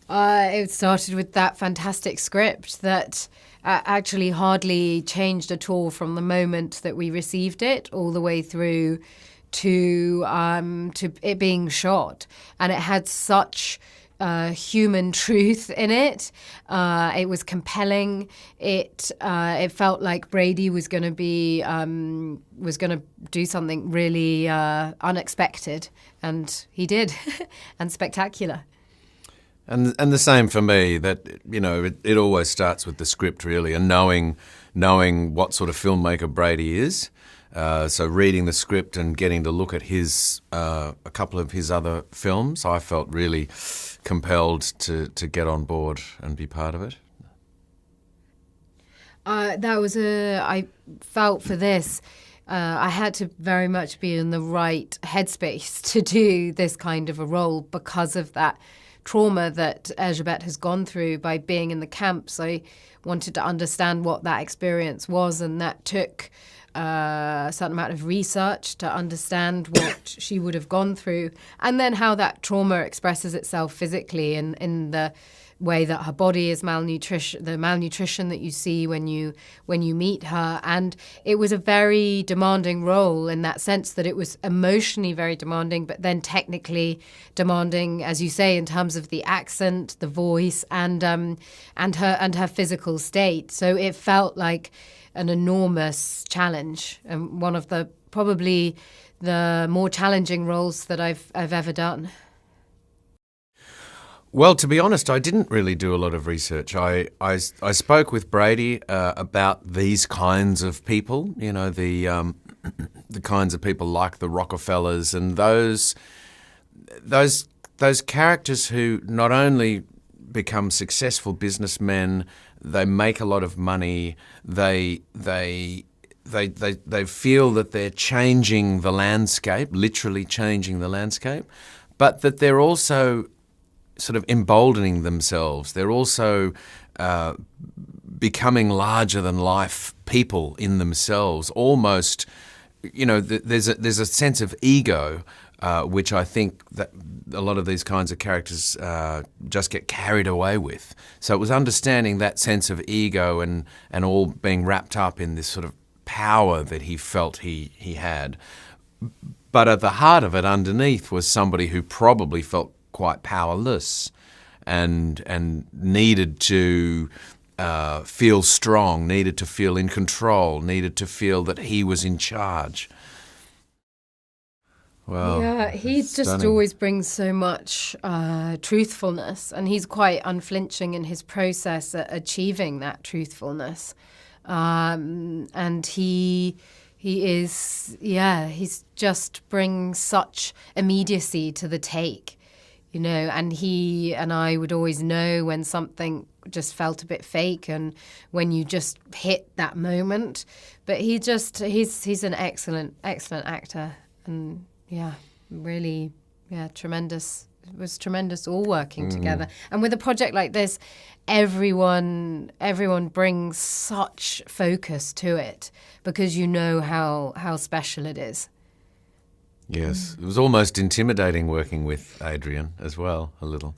It started with that fantastic script that actually hardly changed at all from the moment that we received it all the way through to it being shot. And it had such human truth in it. It was compelling. It felt like Brady was going to do something really unexpected, and he did, and spectacular. And the same for me, that, you know, it always starts with the script, really, and knowing what sort of filmmaker Brady is. So reading the script and getting to look at his a couple of his other films, I felt really compelled to get on board and be part of it. I felt for this, I had to very much be in the right headspace to do this kind of a role because of that trauma that Elizabeth has gone through by being in the camps. I wanted to understand what that experience was, and that took a certain amount of research to understand what she would have gone through, and then how that trauma expresses itself physically in the way that her body is malnutrition, the malnutrition that you see when you meet her. And it was a very demanding role in that sense, that it was emotionally very demanding, but then technically demanding, as you say, in terms of the accent, the voice, and her physical state. So it felt like an enormous challenge, and one of the probably the more challenging roles that I've ever done. Well, to be honest, I didn't really do a lot of research. I spoke with Brady about these kinds of people, you know, the kinds of people like the Rockefellers and those characters who not only become successful businessmen, they make a lot of money, they feel that they're changing the landscape, literally changing the landscape, but that they're also sort of emboldening themselves. They're also becoming larger than life people in themselves. Almost, you know, there's a sense of ego, which I think that a lot of these kinds of characters just get carried away with. So it was understanding that sense of ego and all being wrapped up in this sort of power that he felt he had. But at the heart of it, underneath, was somebody who probably felt quite powerless and needed to feel strong, needed to feel in control, needed to feel that he was in charge. Well, yeah, he just always brings so much truthfulness, and he's quite unflinching in his process at achieving that truthfulness. And he just brings such immediacy to the take. You know, and he and I would always know when something just felt a bit fake and when you just hit that moment. But he's an excellent actor, and tremendous. It was tremendous all working together. And with a project like this, everyone brings such focus to it because you know how special it is. Yes, it was almost intimidating working with Adrian as well, a little.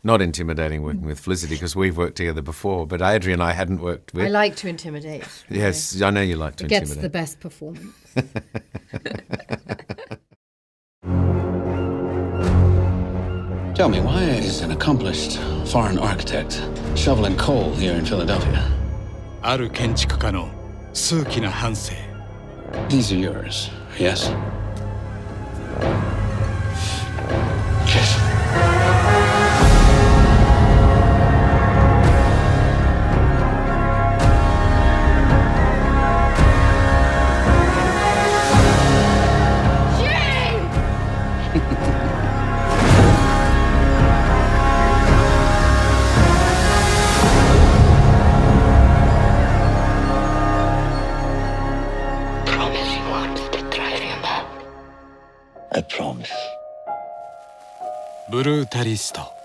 Not intimidating working with Felicity because we've worked together before, but Adrian I hadn't worked with. I like to intimidate. Yes, I know you like to intimidate. It gets the best performance. Tell me, why is an accomplished foreign architect shoveling coal here in Philadelphia? ある建築家の数奇な半生。 These are yours, yes? Yes. I promise. ブルータリスト。